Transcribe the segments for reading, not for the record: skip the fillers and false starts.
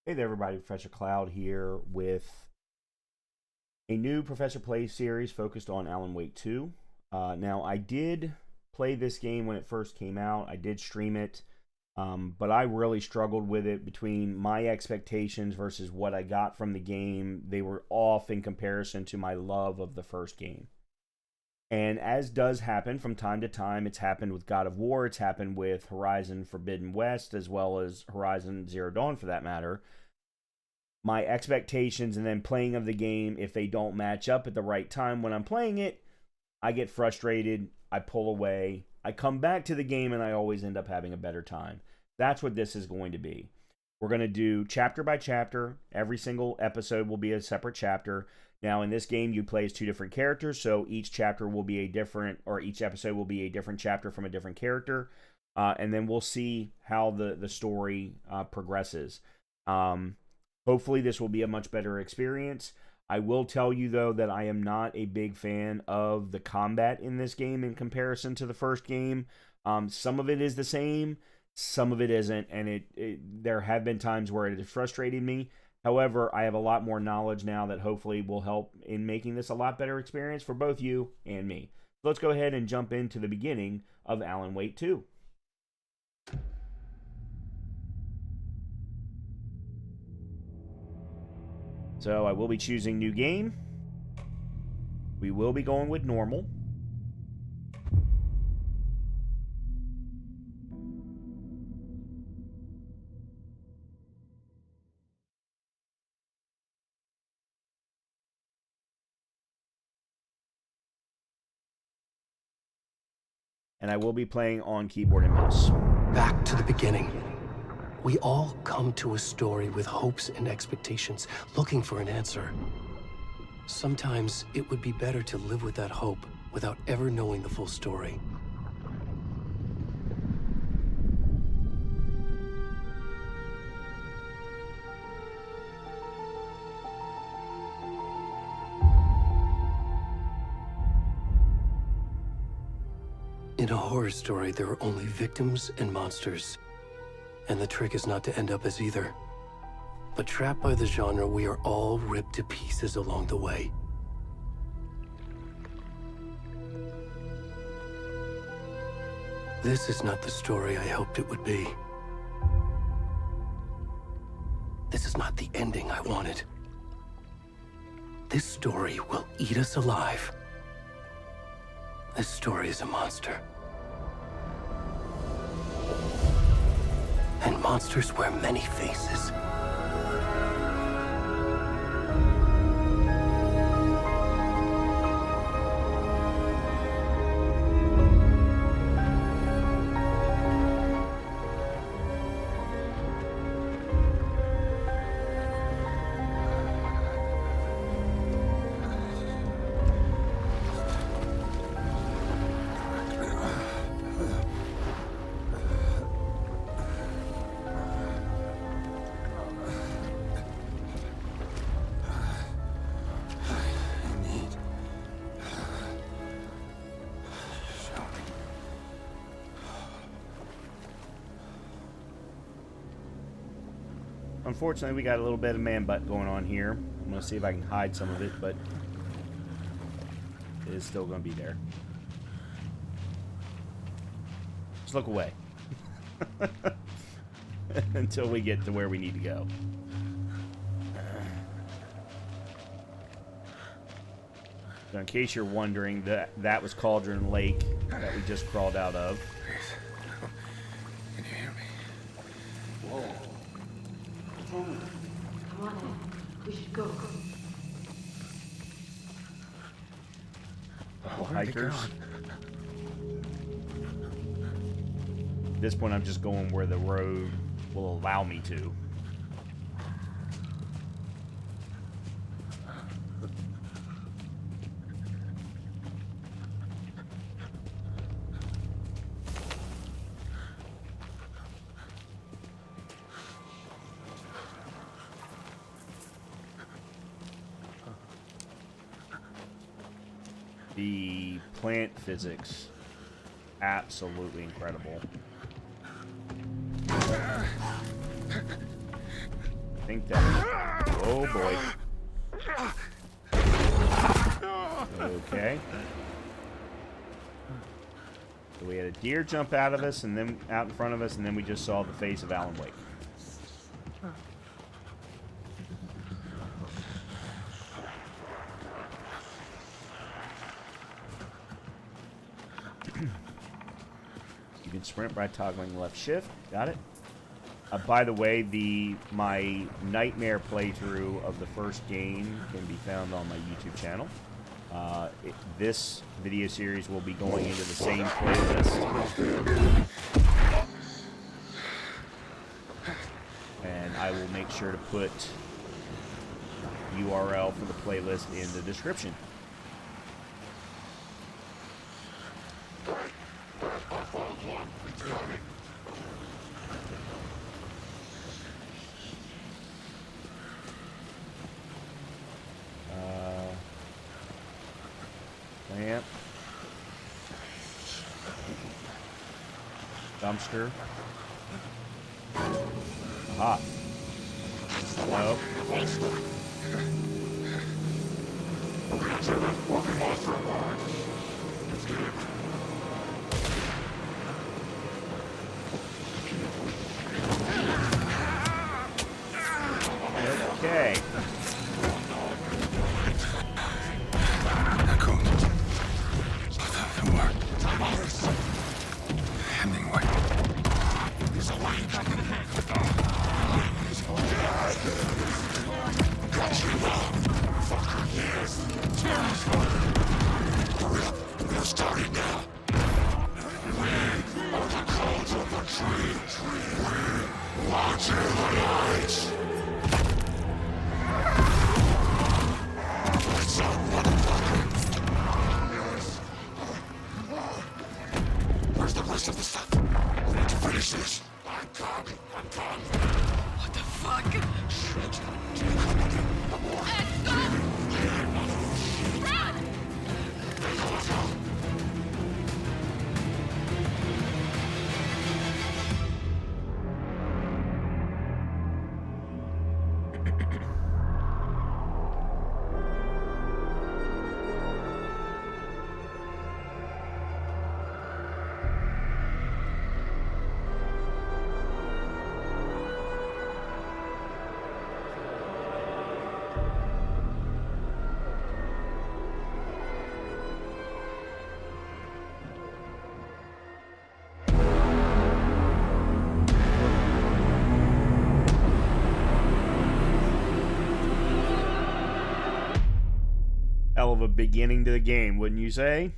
Hey there, everybody. Professor Cloud here with a new Professor Plays series focused on Alan Wake 2. Now, I did play this game when it first came out. I did stream it, but I really struggled with it between my expectations versus what I got from the game. They were off in comparison to my love of the first game. And as does happen from time to time, it's happened with God of War, it's happened with Horizon Forbidden West, as well as Horizon Zero Dawn for that matter. My expectations and then playing of the game, if they don't match up at the right time when I'm playing it, I get frustrated, I pull away, I come back to the game, and I always end up having a better time. That's what this is going to be. We're going to do chapter by chapter. Every single episode will be a separate chapter. Now, in this game, you play as two different characters, so each chapter will be a different, or each episode will be a different chapter from a different character, and then we'll see how the story progresses. Hopefully, this will be a much better experience. I will tell you, though, that I am not a big fan of the combat in this game in comparison to the first game. Some of it is the same, some of it isn't, and there have been times where it has frustrated me. However, I have a lot more knowledge now that hopefully will help in making this a lot better experience for both you and me. So let's go ahead and jump into the beginning of Alan Wake 2. So I will be choosing new game. We will be going with normal. And I will be playing on keyboard and mouse. Back to the beginning. We all come to a story with hopes and expectations, looking for an answer. Sometimes it would be better to live with that hope without ever knowing the full story. In a horror story, there are only victims and monsters. And the trick is not to end up as either. But trapped by the genre, we are all ripped to pieces along the way. This is not the story I hoped it would be. This is not the ending I wanted. This story will eat us alive. This story is a monster. And monsters wear many faces. Unfortunately, we got a little bit of man butt going on here. I'm going to see if I can hide some of it, but it is still going to be there. Just look away. Until we get to where we need to go. So in case you're wondering, that was Cauldron Lake that we just crawled out of. Can you hear me? Whoa. Come on in. We should go. Hikers. At this point, I'm just going where the road will allow me to. The plant physics, absolutely incredible. think that... Oh, boy. Okay. So we had a deer jump out of us, and then out in front of us, and then we just saw the face of Alan Wake. You can sprint by toggling left shift. Got it. By the way, my nightmare playthrough of the first game can be found on my YouTube channel. This video series will be going into the same playlist. And I will make sure to put URL for the playlist in the description. Lamp. Dumpster. Aha. Nope. Okay. Where's the rest of the stuff? We need to finish this. I'm coming. What the fuck? Shit. Let's go! Run! Hell of a beginning to the game, wouldn't you say?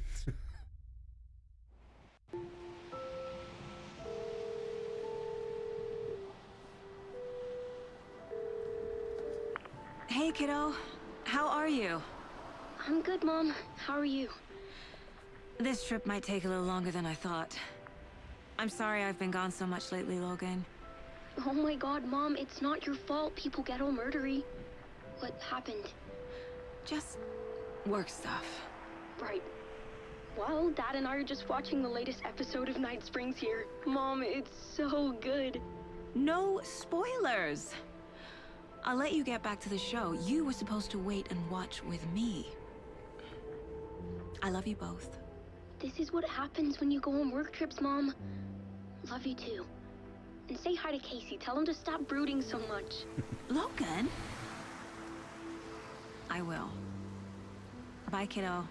Hey, kiddo. How are you? I'm good, Mom. How are you? This trip might take a little longer than I thought. I'm sorry I've been gone so much lately, Logan. Oh my god, Mom, it's not your fault people get all murdery. What happened? Just work stuff. Right. Well, Dad and I are just watching the latest episode of Night Springs here. Mom, it's so good. No spoilers! I'll let you get back to the show. You were supposed to wait and watch with me. I love you both. This is what happens when you go on work trips, Mom. Love you too. And say hi to Casey. Tell him to stop brooding so much. Logan? I will. Bye, kiddo.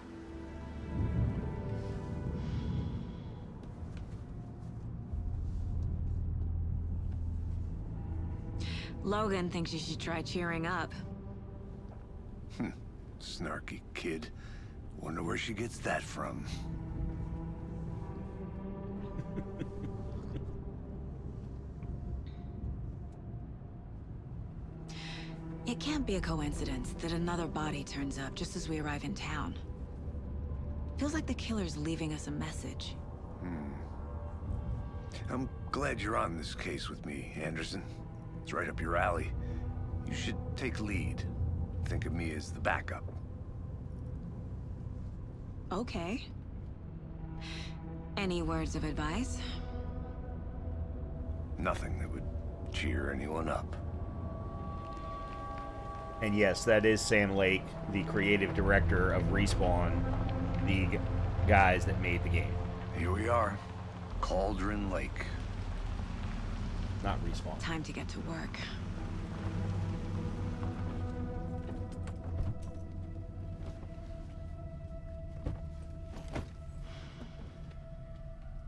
Logan thinks you should try cheering up. Snarky kid. Wonder where she gets that from. It can't be a coincidence that another body turns up just as we arrive in town. Feels like the killer's leaving us a message. I'm glad you're on this case with me, Anderson. It's right up your alley. You should take lead. Think of me as the backup. Okay. Any words of advice? Nothing that would cheer anyone up. And yes, that is Sam Lake, the creative director of Respawn, the guys that made the game. Here we are. Cauldron Lake. Not Respawn. Time to get to work.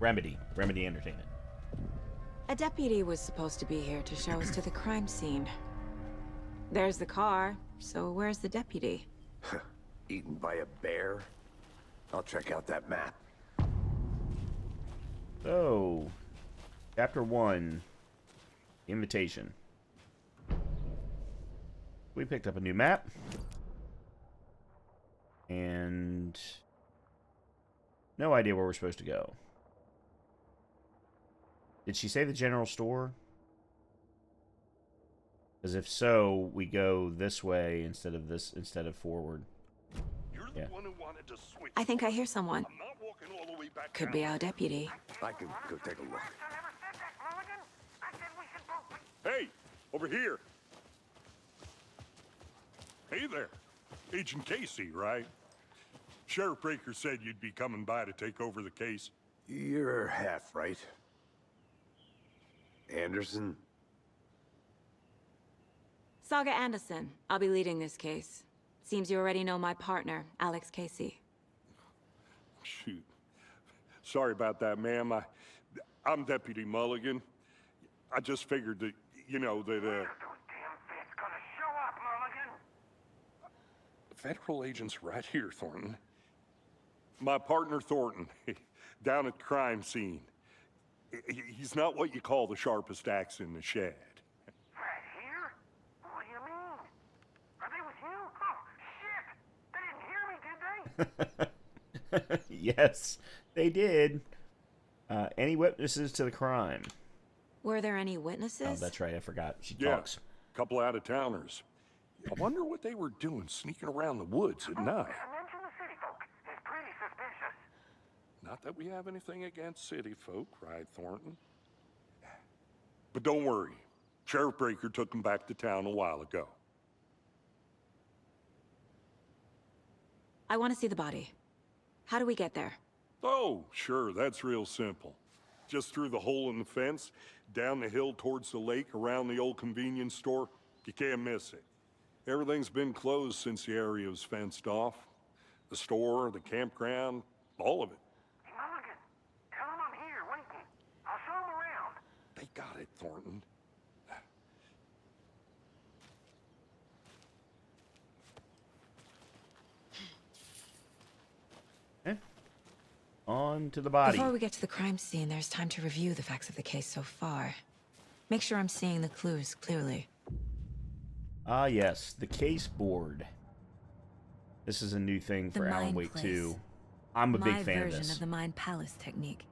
Remedy Entertainment. A deputy was supposed to be here to show us to the crime scene. There's the car, so where's the deputy? Eaten by a bear? I'll check out that map. So, Chapter 1, Invitation. We picked up a new map. And no idea where we're supposed to go. Did she say the general store? Because if so, we go this way instead of forward. You're the one who wanted to switch. I think I hear someone. I'm not walking all the way back Could down. be our deputy. I can go take a look. Hey, over here. Hey there. Agent Casey, right? Sheriff Breaker said you'd be coming by to take over the case. You're half right. Anderson? Saga Anderson. I'll be leading this case. Seems you already know my partner, Alex Casey. Shoot. Sorry about that, ma'am. I'm Deputy Mulligan. I just figured that, you know, that, Federal agents right here, Thornton. My partner, Thornton, down at the crime scene. He's not what you call the sharpest axe in the shed. Right here? What do you mean? Are they with you? Oh, shit! They didn't hear me, did they? Yes, they did. Any witnesses to the crime? Were there any witnesses? Oh, that's right. I forgot. She Yeah, talks. couple out-of-towners. I wonder what they were doing sneaking around the woods at night. Mention the city folk. It's pretty suspicious. Not that we have anything against city folk, right, Thornton? But don't worry. Sheriff Breaker took them back to town a while ago. I want to see the body. How do we get there? Oh, sure, that's real simple. Just through the hole in the fence, down the hill towards the lake, around the old convenience store. You can't miss it. Everything's been closed since the area was fenced off. The store, the campground, all of it. Hey, Mulligan, tell them I'm here waiting. I'll show them around. They got it, Thornton. On to the body. Before we get to the crime scene, there's time to review the facts of the case so far. Make sure I'm seeing the clues clearly. Ah, yes, the case board. This is a new thing for Alan Mind Wake Place. 2. I'm a big My fan of version this. of the Mind Palace technique.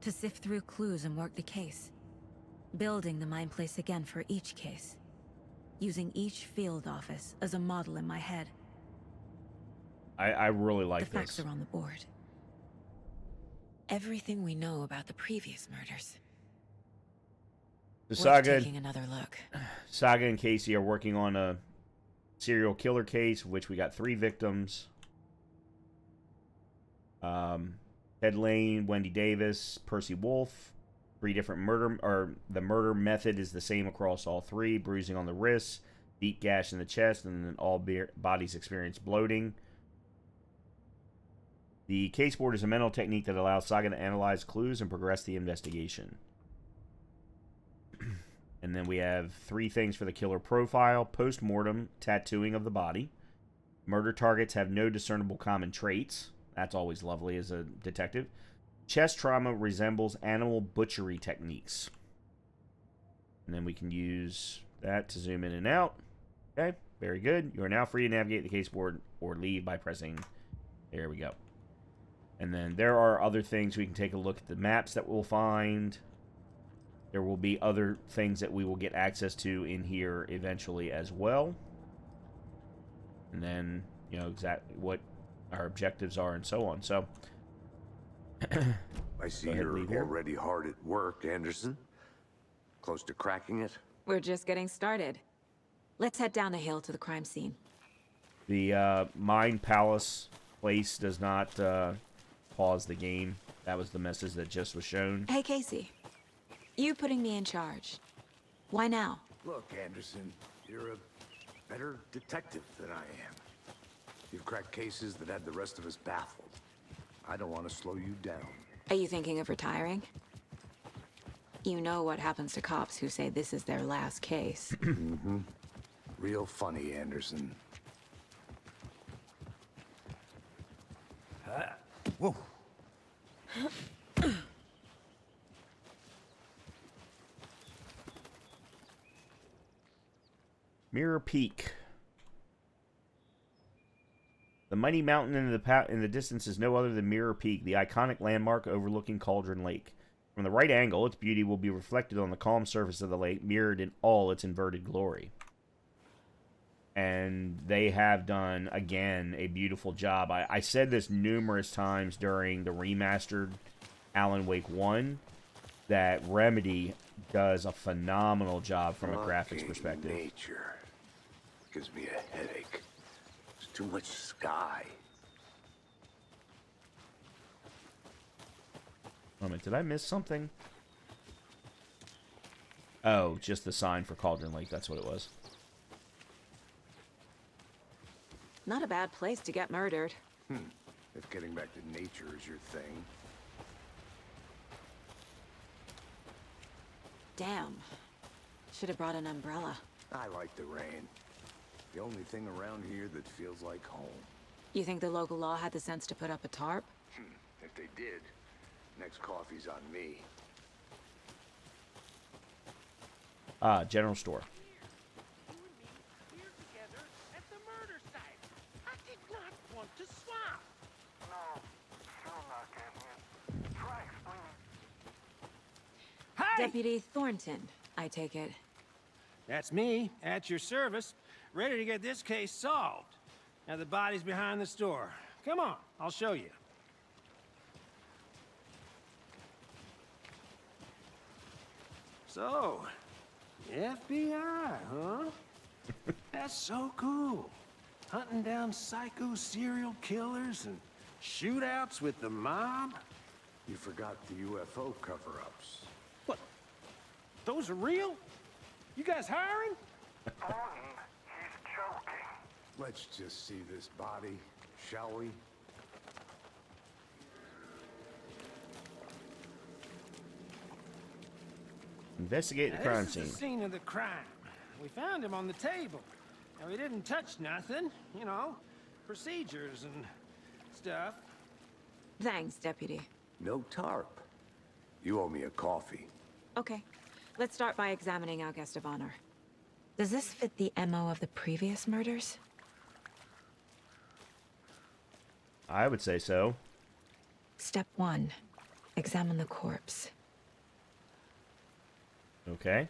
To sift through clues and work the case. Building the Mind Place again for each case. Using each field office as a model in my head. I really like The facts this. are on the board. Everything we know about the previous murders. The Worth taking another look. Saga and Casey are working on a serial killer case, of which we got 3 victims. Ted Lane, Wendy Davis, Percy Wolf. 3 different the murder method is the same across all 3. Bruising on the wrists, deep gash in the chest, and then all bodies experience bloating. The case board is a mental technique that allows Saga to analyze clues and progress the investigation. And then we have 3 things for the killer profile. Post-mortem tattooing of the body. Murder targets have no discernible common traits. That's always lovely as a detective. Chest trauma resembles animal butchery techniques. And then we can use that to zoom in and out. Okay, very good. You are now free to navigate the case board or leave by pressing... There we go. And then there are other things. We can take a look at the maps that we'll find. There will be other things that we will get access to in here eventually as well. And then, you know, exactly what our objectives are and so on. So, I see Go ahead, you're leave here. already hard at work, Anderson. Close to cracking it? We're just getting started. Let's head down the hill to the crime scene. The Mind Palace place does not pause the game. That was the message that just was shown. Hey, Casey. You putting me in charge. Why now? Look, Anderson, you're a better detective than I am. You've cracked cases that had the rest of us baffled. I don't want to slow you down. Are you thinking of retiring? You know what happens to cops who say this is their last case. Mm-hmm. Real funny, Anderson. Whoa. Mirror Peak. The mighty mountain in the distance is no other than Mirror Peak, the iconic landmark overlooking Cauldron Lake. From the right angle, its beauty will be reflected on the calm surface of the lake, mirrored in all its inverted glory. And they have done, again, a beautiful job. I said this numerous times during the remastered Alan Wake 1, that Remedy does a phenomenal job from a graphics perspective. Nature gives me a headache. There's too much sky. Moment, did I miss something? Oh, just the sign for Cauldron Lake, that's what it was. Not a bad place to get murdered. If getting back to nature is your thing. Damn. Should have brought an umbrella. I like the rain. The only thing around here that feels like home. You think the local law had the sense to put up a tarp? If they did, next coffee's on me. General store. You and me here together at the murder site. I did not want to swap. No, sure not, Captain. Try explaining. Hey! Deputy Thornton, I take it. That's me, at your service, ready to get this case solved. Now the body's behind the store. Come on, I'll show you. So, FBI, huh? That's so cool. Hunting down psycho serial killers and shootouts with the mob. You forgot the UFO cover-ups. What? Those are real? You guys hiring? Thornton, he's joking. Let's just see this body, shall we? Investigate the Now, crime this scene. is the scene of the crime. We found him on the table. And we didn't touch nothing, you know, procedures and stuff. Thanks, Deputy. No tarp. You owe me a coffee. Okay, let's start by examining our guest of honor. Does this fit the MO of the previous murders? I would say so. Step 1. Examine the corpse. Okay.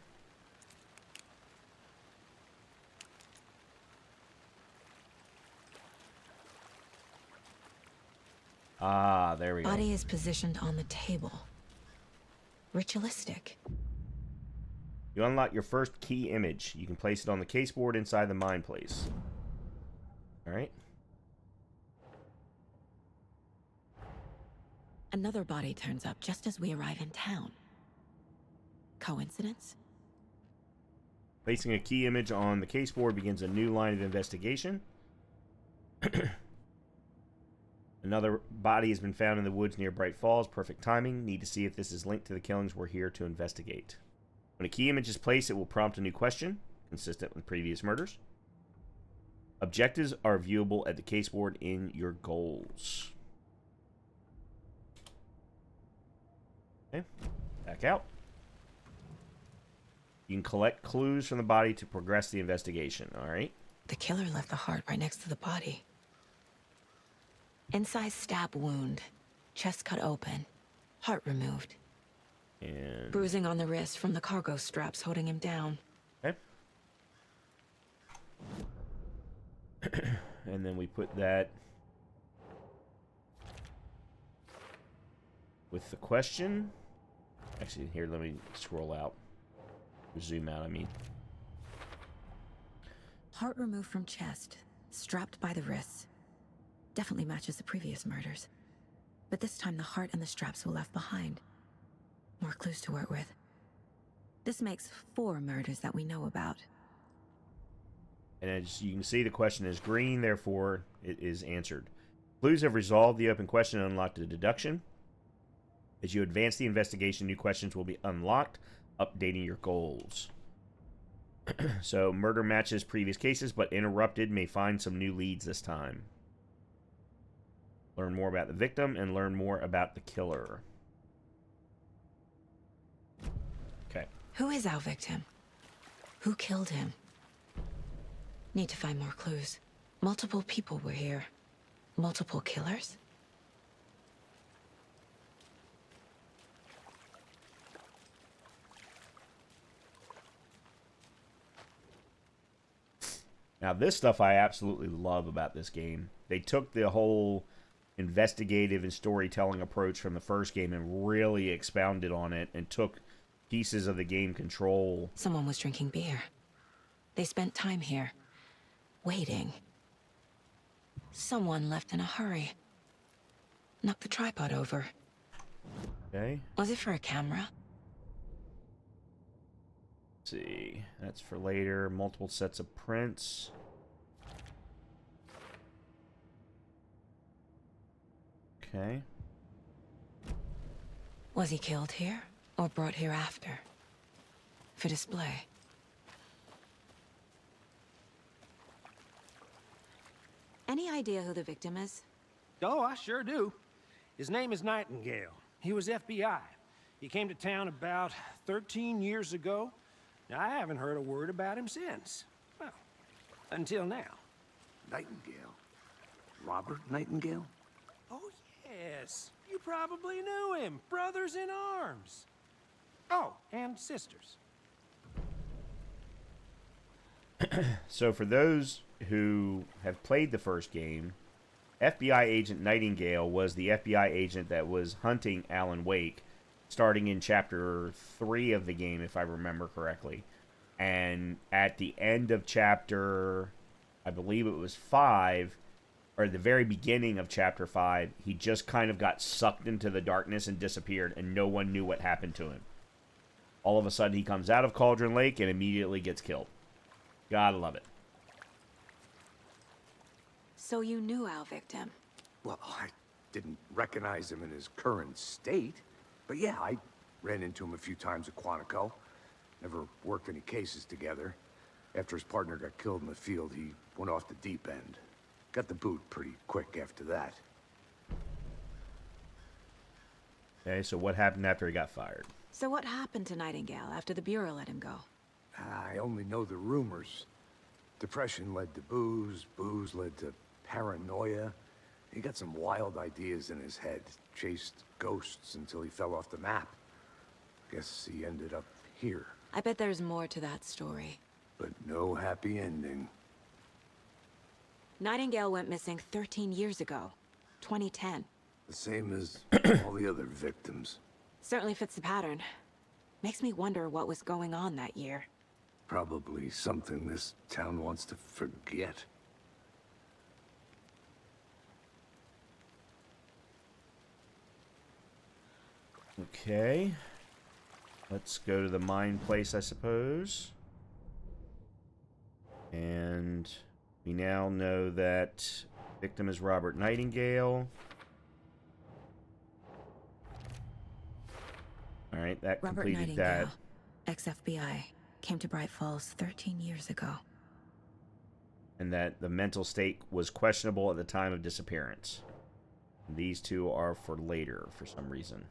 Ah, there we go. Body is positioned on the table. Ritualistic. You unlock your first key image. You can place it on the caseboard inside the mind place. Alright. Another body turns up just as we arrive in town. Coincidence? Placing a key image on the caseboard begins a new line of investigation. Another body has been found in the woods near Bright Falls. Perfect timing. Need to see if this is linked to the killings we're here to investigate. When a key image is placed, it will prompt a new question, consistent with previous murders. Objectives are viewable at the caseboard in your goals. Okay, back out. You can collect clues from the body to progress the investigation, alright? The killer left the heart right next to the body. Inside stab wound. Chest cut open. Heart removed. And Bruising on the wrist from the cargo straps holding him down. okay. And then we put that with the question. Actually, here, let me scroll out. Zoom out, I mean. Heart removed from chest, strapped by the wrists. Definitely matches the previous murders. But this time the heart and the straps were left behind. More clues to work with. This makes 4 murders that we know about. And as you can see, the question is green, therefore it is answered. Clues have resolved the open question and unlocked a deduction. As you advance the investigation, new questions will be unlocked, updating your goals. So, murder matches previous cases, but interrupted may find some new leads this time. Learn more about the victim and learn more about the killer. Okay. Who is our victim? Who killed him? Need to find more clues. Multiple people were here. Multiple killers? Now, this stuff I absolutely love about this game. They took the whole investigative and storytelling approach from the first game and really expounded on it and took pieces of the game control. Someone was drinking beer. They spent time here, waiting. Someone left in a hurry. Knocked the tripod over. Okay. Was it for a camera? Let's see. That's for later. Multiple sets of prints. Okay. Was he killed here or brought here after? For display. Any idea who the victim is? Oh, I sure do. His name is Nightingale. He was FBI. He came to town about 13 years ago. Now, I haven't heard a word about him since. Well, until now. Nightingale? Robert Nightingale? Oh, yes. You probably knew him. Brothers in arms. Oh, and sisters. So for those who have played the first game, FBI agent Nightingale was the FBI agent that was hunting Alan Wake starting in chapter 3 of the game, if I remember correctly. And at the end of chapter, I believe it was 5, or the very beginning of chapter 5, he just kind of got sucked into the darkness and disappeared, and no one knew what happened to him. All of a sudden, he comes out of Cauldron Lake and immediately gets killed. Gotta love it. So you knew our victim? Well, I didn't recognize him in his current state. But yeah, I ran into him a few times at Quantico. Never worked any cases together. After his partner got killed in the field, he went off the deep end. Got the boot pretty quick after that. Okay, so what happened after he got fired? So what happened to Nightingale after the Bureau let him go? I only know the rumors. Depression led to booze, booze led to paranoia. He got some wild ideas in his head, chased ghosts until he fell off the map. Guess he ended up here. I bet there's more to that story. But no happy ending. Nightingale went missing 13 years ago, 2010. The same as all the other victims. Certainly fits the pattern. Makes me wonder what was going on that year. Probably something this town wants to forget. Okay. Let's go to the mine place, I suppose. And we now know that victim is Robert Nightingale. Alright, that Robert completed Nightingale, that. ex-FBI, came to Bright Falls 13 years ago. And that the mental state was questionable at the time of disappearance. These two are for later, for some reason.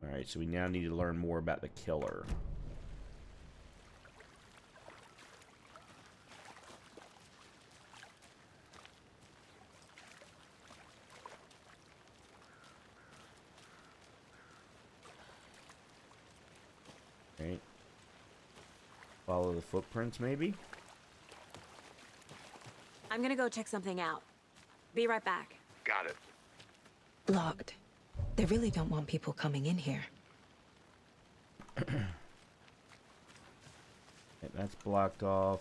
Alright, so we now need to learn more about the killer. Right. Follow the footprints, maybe? I'm gonna go check something out. Be right back. Got it. Locked. They really don't want people coming in here. Okay, that's blocked off.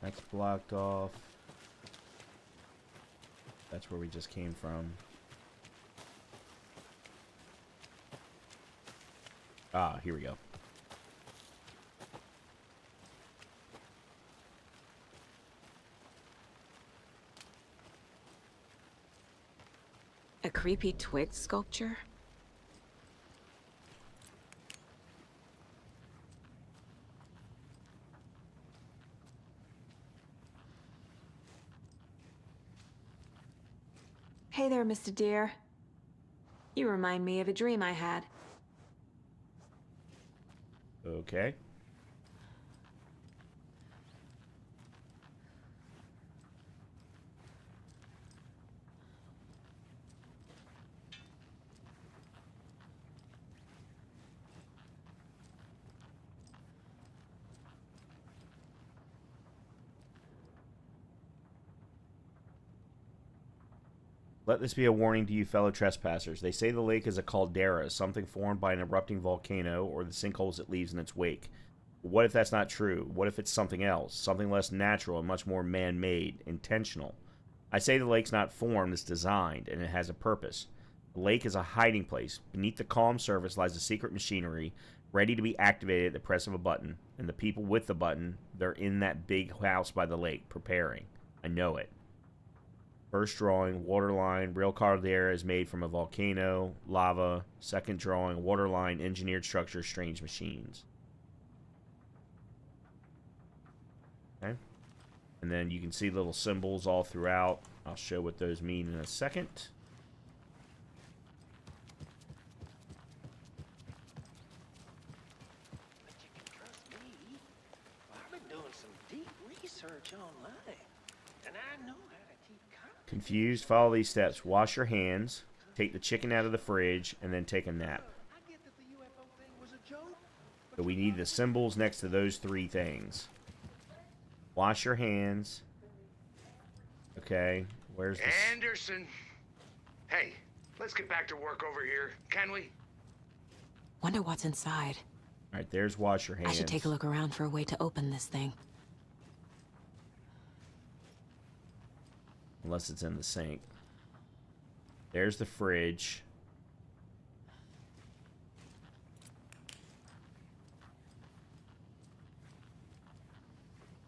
That's blocked off. That's where we just came from. Ah, here we go. A creepy twig sculpture? Hey there, Mr. Deer. You remind me of a dream I had. Okay. Let this be a warning to you fellow trespassers. They say the lake is a caldera, something formed by an erupting volcano or the sinkholes it leaves in its wake. But what if that's not true? What if it's something else? Something less natural and much more man-made, intentional? I say the lake's not formed, it's designed, and it has a purpose. The lake is a hiding place. Beneath the calm surface lies a secret machinery, ready to be activated at the press of a button. And the people with the button, they're in that big house by the lake, preparing. I know it. First drawing, waterline, real caldera is made from a volcano, lava. Second drawing, waterline, engineered structure, strange machines. Okay. And then you can see little symbols all throughout. I'll show what those mean in a second. But you can trust me. Well, I've been doing some deep research online, and I know how to keep contact. Confused? Follow these steps. Wash your hands, take the chicken out of the fridge, and then take a nap. I get that the UFO thing was a joke. So we need the symbols next to those three things. Wash your hands. Okay, where's the... Anderson! Hey, let's get back to work over here, can we? Wonder what's inside. Alright, there's wash your hands. I should take a look around for a way to open this thing. Unless it's in the sink. There's the fridge.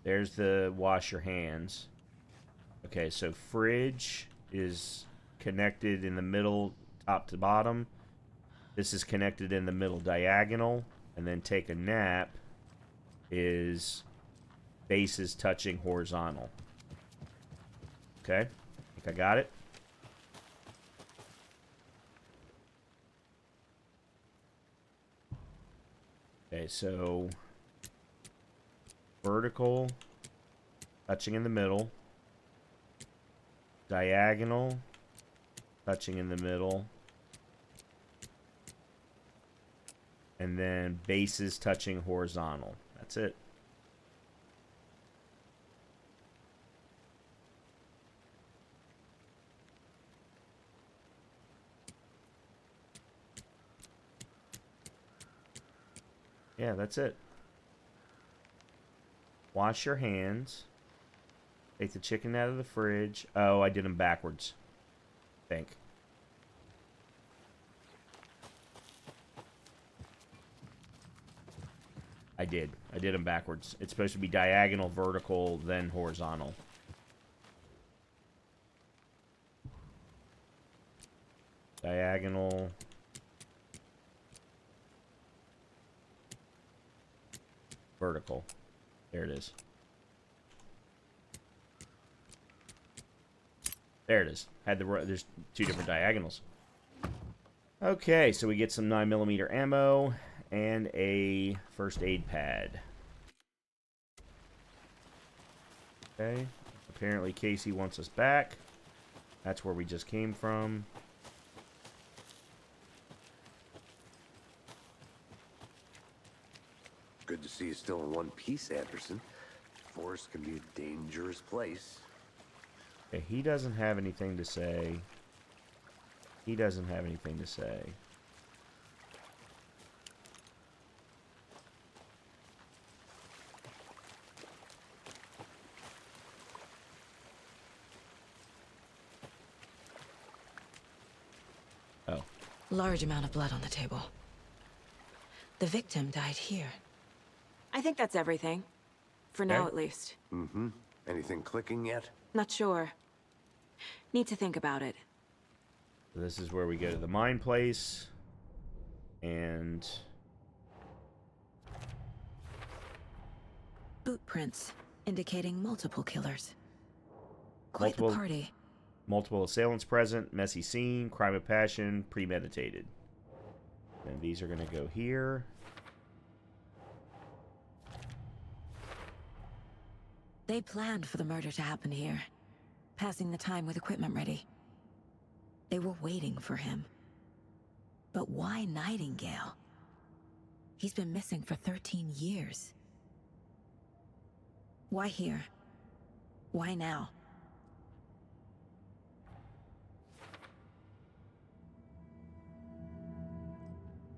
There's the wash your hands. Okay, so fridge is connected in the middle, top to bottom. This is connected in the middle, diagonal. And then take a nap is bases touching horizontal. Okay, I think I got it. Okay, so vertical, touching in the middle. Diagonal, touching in the middle. And then bases touching horizontal. That's it. Yeah, that's it. Wash your hands. Take the chicken out of the fridge. Oh, I did them backwards. I think. I did them backwards. It's supposed to be diagonal, vertical, then horizontal. Diagonal. Vertical. There it is. There it is. There's two different diagonals. Okay, so we get some 9mm ammo and a first aid pad. Okay. Apparently Casey wants us back. That's where we just came from. Good to see you still in one piece, Anderson. Forest can be a dangerous place. Okay, he doesn't have anything to say. He doesn't have anything to say. Oh. Large amount of blood on the table. The victim died here. I think that's everything. For now, at least. Mm-hmm. Anything clicking yet? Not sure. Need to think about it. This is where we go to the mine place. And... Boot prints, indicating multiple killers. Quite the party. Multiple assailants present, messy scene, crime of passion, premeditated. And these are going to go here. They planned for the murder to happen here, passing the time with equipment ready. They were waiting for him. But why Nightingale? He's been missing for 13 years. Why here? Why now?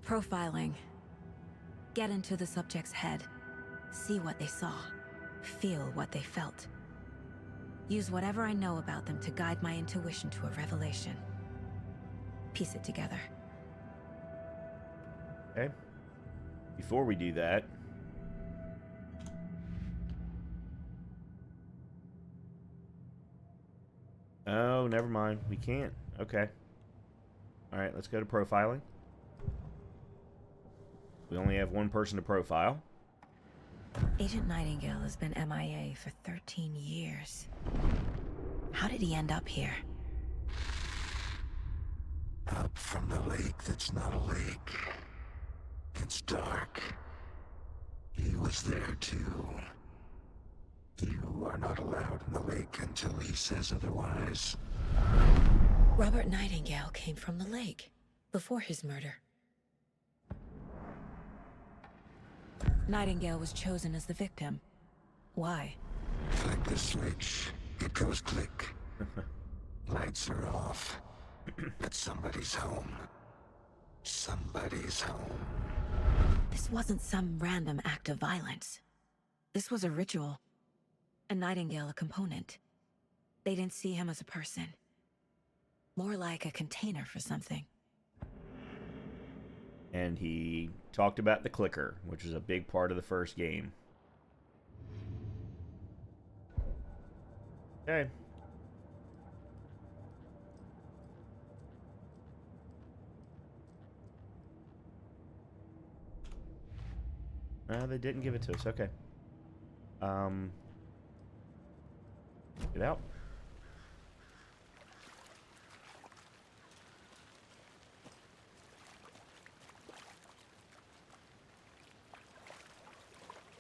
Profiling. Get into the subject's head. See what they saw. Feel what they felt. Use whatever I know about them to guide my intuition to a revelation. Piece it together. Okay. Before we do that... Oh, never mind. We can't. Okay. Alright, let's go to profiling. We only have one person to profile. Agent Nightingale has been MIA for 13 years. How did he end up here? Up from the lake that's not a lake. It's dark. He was there too. You are not allowed in the lake until he says otherwise. Robert Nightingale came from the lake, before his murder. Nightingale was chosen as the victim. Why? Flick the switch. It goes click. Lights are off. But somebody's home. Somebody's home. This wasn't some random act of violence. This was a ritual. And Nightingale a component. They didn't see him as a person. More like a container for something. And he talked about the clicker, which was a big part of the first game. Okay. They didn't give it to us. Okay. Get out.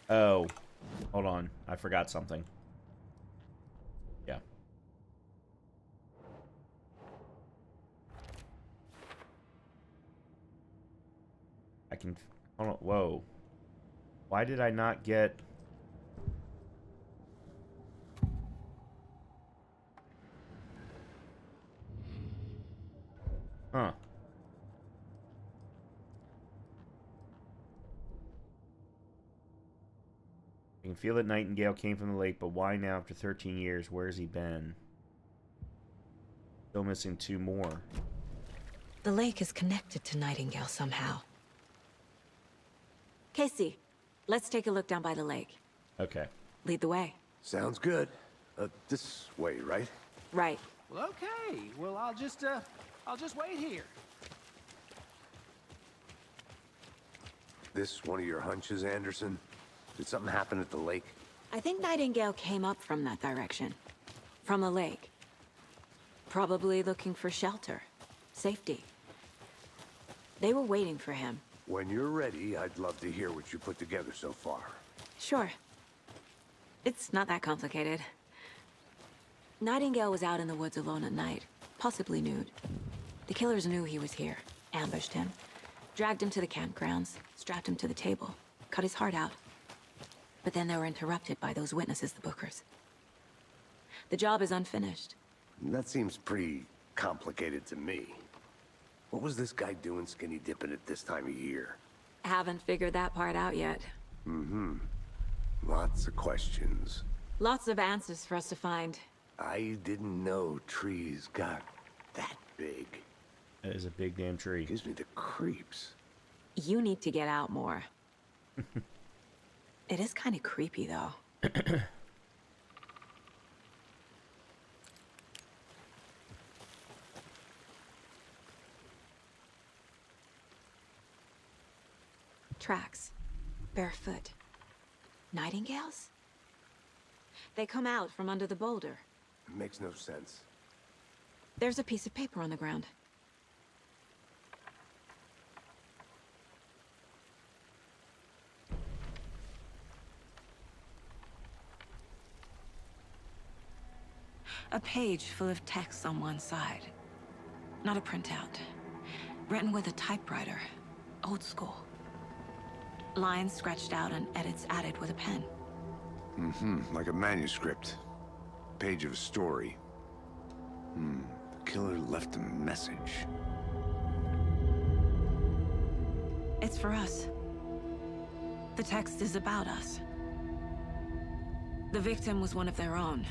Oh, hold on. I forgot something. Yeah. I can... Hold on. Whoa. Why did I not get... Huh. I can feel that Nightingale came from the lake, but why now after 13 years? Where's he been? Still missing 2 more. The lake is connected to Nightingale somehow. Casey, let's take a look down by the lake. Okay. Lead the way. Sounds good. This way, right? Right. Well, okay. Well, I'll just wait here. This one of your hunches, Anderson? Did something happen at the lake? I think Nightingale came up from that direction. From the lake. Probably looking for shelter. Safety. They were waiting for him. When you're ready, I'd love to hear what you put together so far. Sure. It's not that complicated. Nightingale was out in the woods alone at night, possibly nude. The killers knew he was here, ambushed him, dragged him to the campgrounds, strapped him to the table, cut his heart out. But then they were interrupted by those witnesses, the Bookers. The job is unfinished. That seems pretty complicated to me. What was this guy doing skinny dipping at this time of year? Haven't figured that part out yet. Lots of questions. Lots of answers for us to find. I didn't know trees got that big. That is a big damn tree. Gives me the creeps. You need to get out more. It is kind of creepy, though. Tracks. Barefoot. Nightingales? They come out from under the boulder. It makes no sense. There's a piece of paper on the ground. A page full of text on one side. Not a printout. Written with a typewriter. Old school. Lines scratched out and edits added with a pen. Like a manuscript. Page of a story. The killer left a message. It's for us. The text is about us. The victim was one of their own.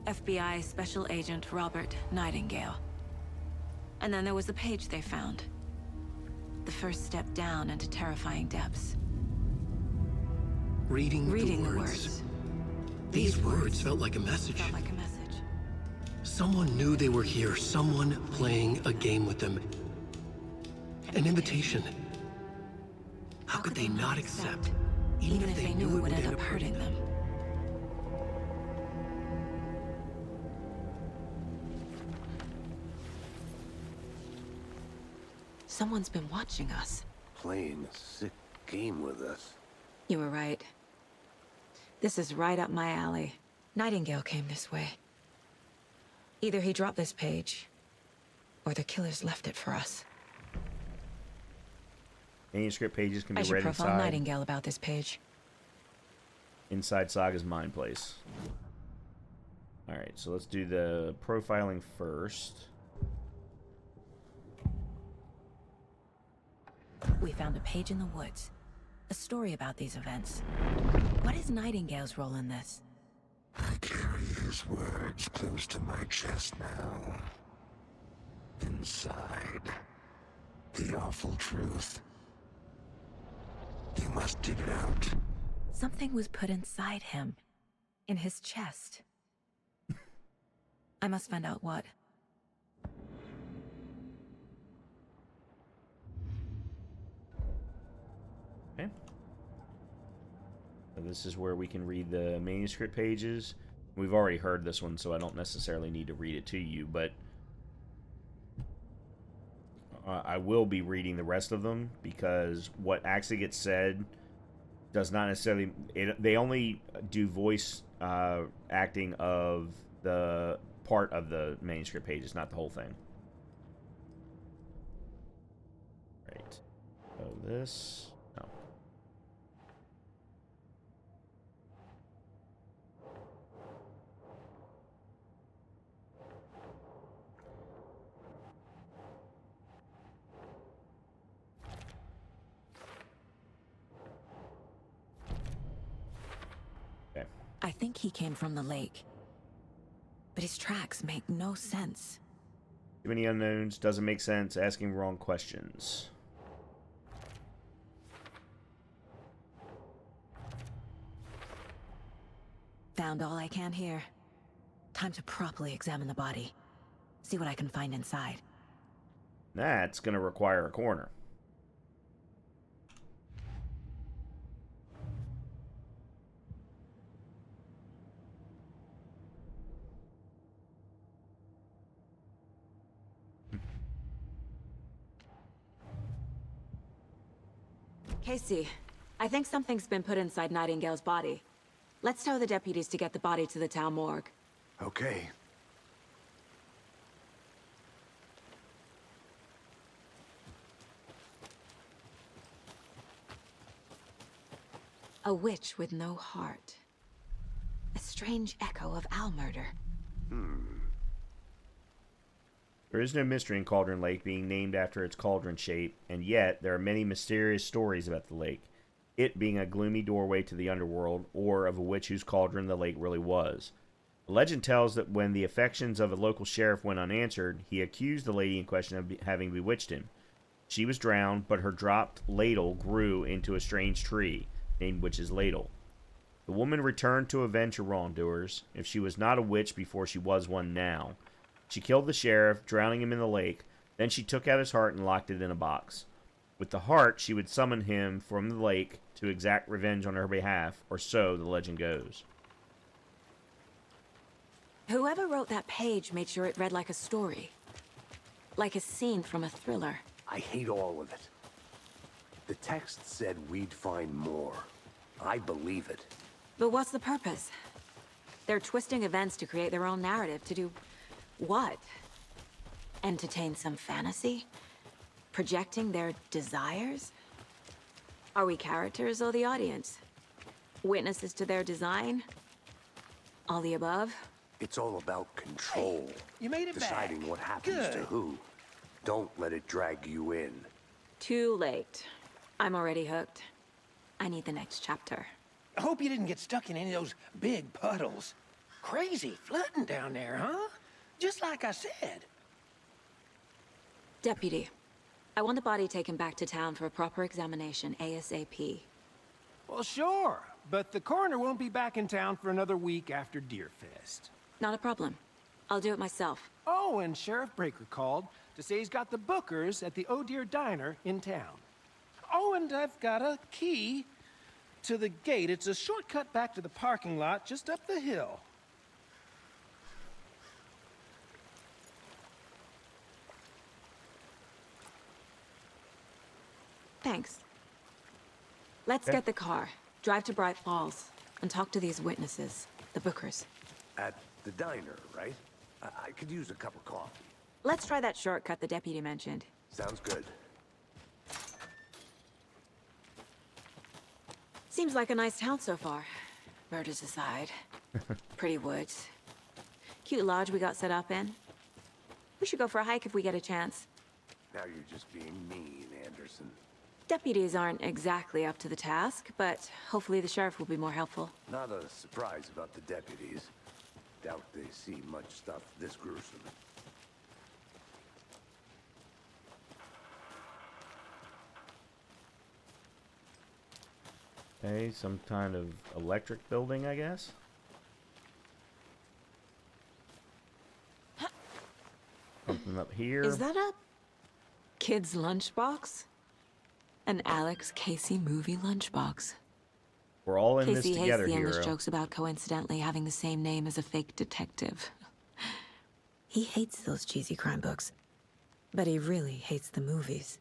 FBI Special Agent Robert Nightingale. And then there was the page they found. The first step down into terrifying depths. Reading the words. These words felt like a message. Felt like a message. Someone knew they were here, someone playing a game with them. An invitation. How could they not accept, even if they knew it would end up hurting them? Someone's been watching us. Playing a sick game with us. You were right. This is right up my alley. Nightingale came this way. Either he dropped this page, or the killers left it for us. Manuscript pages can be I should read profile inside Nightingale about this page. Saga's mind place. Alright, so let's do the profiling first. We found a page in the woods. A story about these events. What is Nightingale's role in this? I carry his words close to my chest now. Inside, the awful truth. You must dig it out. Something was put inside him. In his chest. I must find out what. Okay. So this is where we can read the manuscript pages. We've already heard this one, so I don't necessarily need to read it to you, but I will be reading the rest of them because what actually gets said does not necessarily... they only do voice acting of the part of the manuscript pages, not the whole thing. Right. So this... no. I think he came from the lake. But his tracks make no sense. Too many unknowns, doesn't make sense, asking wrong questions. Found all I can here. Time to properly examine the body. See what I can find inside. That's gonna require a coroner. Casey, I think something's been put inside Nightingale's body. Let's tell the deputies to get the body to the town morgue. Okay. A witch with no heart. A strange echo of Al murder. There is no mystery in Cauldron Lake being named after its cauldron shape, and yet there are many mysterious stories about the lake, it being a gloomy doorway to the underworld, or of a witch whose cauldron the lake really was. The legend tells that when the affections of a local sheriff went unanswered, he accused the lady in question of having bewitched him. She was drowned, but her dropped ladle grew into a strange tree, named Witch's Ladle. The woman returned to avenge her wrongdoers, if she was not a witch before she was one now. She killed the sheriff, drowning him in the lake. Then she took out his heart and locked it in a box. With the heart, she would summon him from the lake to exact revenge on her behalf, or so the legend goes. Whoever wrote that page made sure it read like a story. Like a scene from a thriller. I hate all of it. The text said we'd find more. I believe it. But what's the purpose? They're twisting events to create their own narrative. To do what? Entertain some fantasy? Projecting their desires? Are we characters or the audience? Witnesses to their design? All the above? It's all about control. You made it Deciding back. what happens to Good. who. Don't let it drag you in. Too late. I'm already hooked. I need the next chapter. I hope you didn't get stuck in any of those big puddles. Crazy flooding down there, huh? Just like I said. Deputy, I want the body taken back to town for a proper examination, ASAP. Well, sure. But the coroner won't be back in town for another week after Deerfest. Not a problem. I'll do it myself. Oh, and Sheriff Breaker called to say he's got the bookers at the Oh Dear Diner in town. Oh, and I've got a key to the gate. It's a shortcut back to the parking lot just up the hill. Thanks. Let's get the car, drive to Bright Falls, and talk to these witnesses, the bookers. At the diner, right? I could use a cup of coffee. Let's try that shortcut the deputy mentioned. Sounds good. Seems like a nice town so far. Murders aside. Pretty woods. Cute lodge we got set up in. We should go for a hike if we get a chance. Now you're just being mean, Anderson. Deputies aren't exactly up to the task, but hopefully the sheriff will be more helpful. Not a surprise about the deputies. Doubt they see much stuff this gruesome. Okay, some kind of electric building, I guess. Something up here. Is that a kid's lunchbox? An Alex Casey movie lunchbox. We're all in Casey this together, hates the endless hero. jokes about coincidentally having the same name as a fake detective. He hates those cheesy crime books, but he really hates the movies.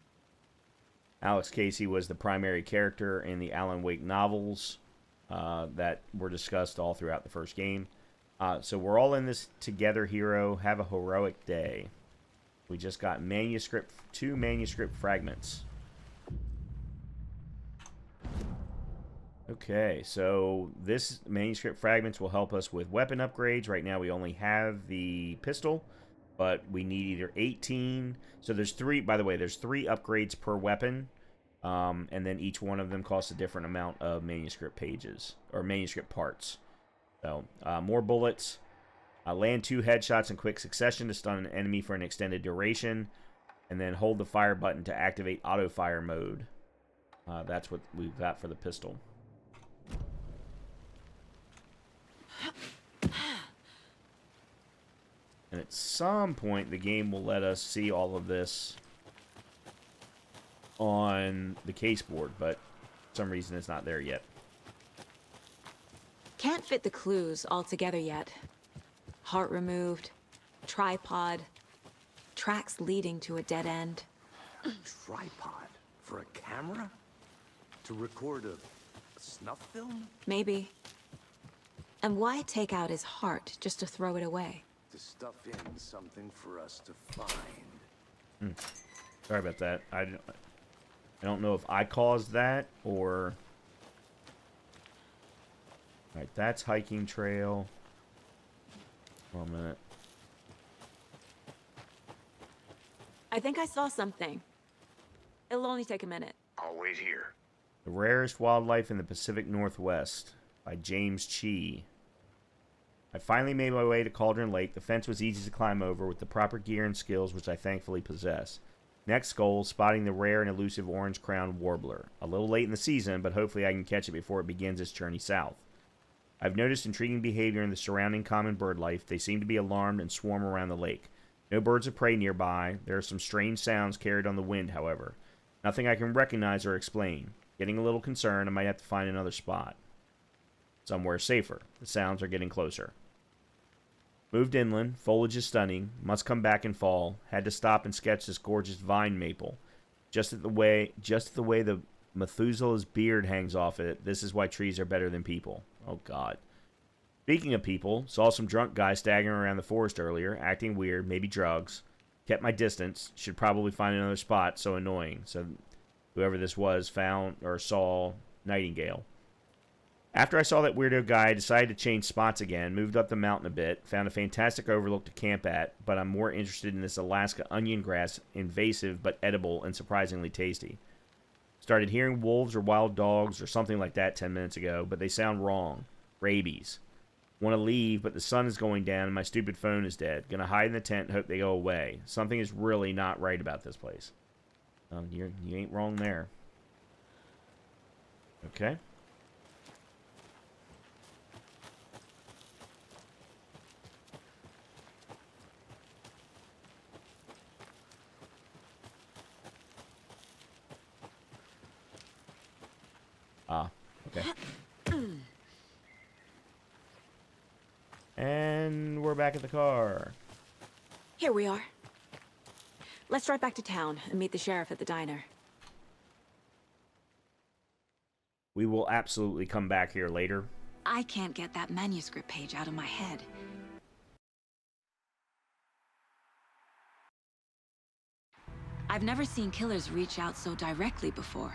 Alex Casey was the primary character in the Alan Wake novels that were discussed all throughout the first game. So we're all in this together, hero. Have a heroic day. We just got two manuscript fragments. Okay, so this manuscript fragments will help us with weapon upgrades. Right now we only have the pistol, but we need either 18. So there's three, by the way, there's 3 upgrades per weapon. And then each one of them costs a different amount of manuscript pages, or manuscript parts. So, more bullets. Land 2 headshots in quick succession to stun an enemy for an extended duration. And then hold the fire button to activate auto-fire mode. That's what we've got for the pistol. And at some point, the game will let us see all of this on the case board, but for some reason it's not there yet. Can't fit the clues all together yet. Heart removed, tripod, tracks leading to a dead end. Tripod? For a camera? To record a snuff film? Maybe. And why take out his heart just to throw it away? To stuff in something for us to find. Sorry about that. I don't know if I caused that or... Alright, that's hiking trail. 1 minute. I think I saw something. It'll only take a minute. I'll wait here. The Rarest Wildlife in the Pacific Northwest by James Chee. I finally made my way to Cauldron Lake. The fence was easy to climb over with the proper gear and skills, which I thankfully possess. Next goal, spotting the rare and elusive orange-crowned warbler. A little late in the season, but hopefully I can catch it before it begins its journey south. I've noticed intriguing behavior in the surrounding common bird life. They seem to be alarmed and swarm around the lake. No birds of prey nearby. There are some strange sounds carried on the wind, however. Nothing I can recognize or explain. Getting a little concerned, I might have to find another spot. Somewhere safer. The sounds are getting closer. Moved inland. Foliage is stunning. Must come back in fall. Had to stop and sketch this gorgeous vine maple. Just the way the Methuselah's beard hangs off it. This is why trees are better than people. Oh, God. Speaking of people, saw some drunk guy staggering around the forest earlier, acting weird, maybe drugs. Kept my distance. Should probably find another spot. So annoying. So whoever this was found or saw Nightingale. After I saw that weirdo guy, I decided to change spots again, moved up the mountain a bit, found a fantastic overlook to camp at, but I'm more interested in this Alaska onion grass, invasive but edible and surprisingly tasty. Started hearing wolves or wild dogs or something like that 10 minutes ago, but they sound wrong. Rabies. Want to leave, but the sun is going down and my stupid phone is dead. Gonna hide in the tent and hope they go away. Something is really not right about this place. You ain't wrong there. Okay. Okay. And we're back at the car. Here we are. Let's drive back to town and meet the sheriff at the diner. We will absolutely come back here later. I can't get that manuscript page out of my head. I've never seen killers reach out so directly before.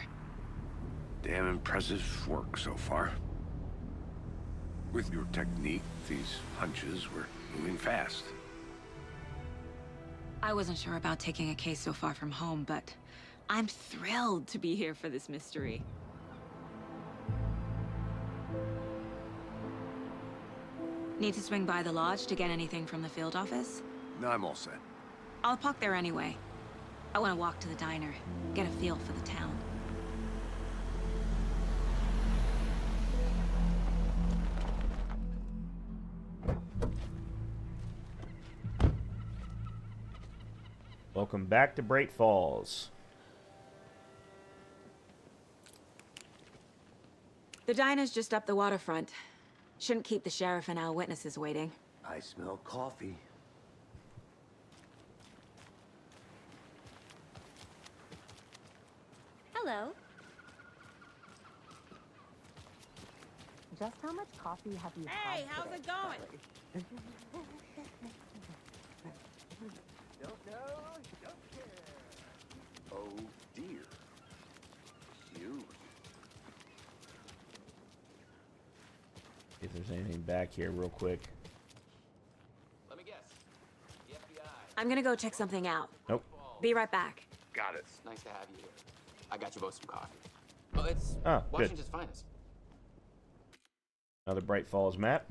Damn impressive work so far. With your technique, these hunches were moving fast. I wasn't sure about taking a case so far from home, but I'm thrilled to be here for this mystery. Need to swing by the lodge to get anything from the field office? No, I'm all set. I'll park there anyway. I want to walk to the diner, get a feel for the town. Welcome back to Bright Falls. The diner's just up the waterfront. Shouldn't keep the sheriff and our witnesses waiting. I smell coffee. Hello. Just how much coffee have you had? Hey, how's it going? Don't know, don't care. Oh dear. Cute. See if there's anything back here real quick. Let me guess. The FBI. I'm gonna go check something out. Nope. Be right back. Got it. It's nice to have you here. I got you both some coffee. Oh, it's good. Washington's finest. Another Bright Falls map.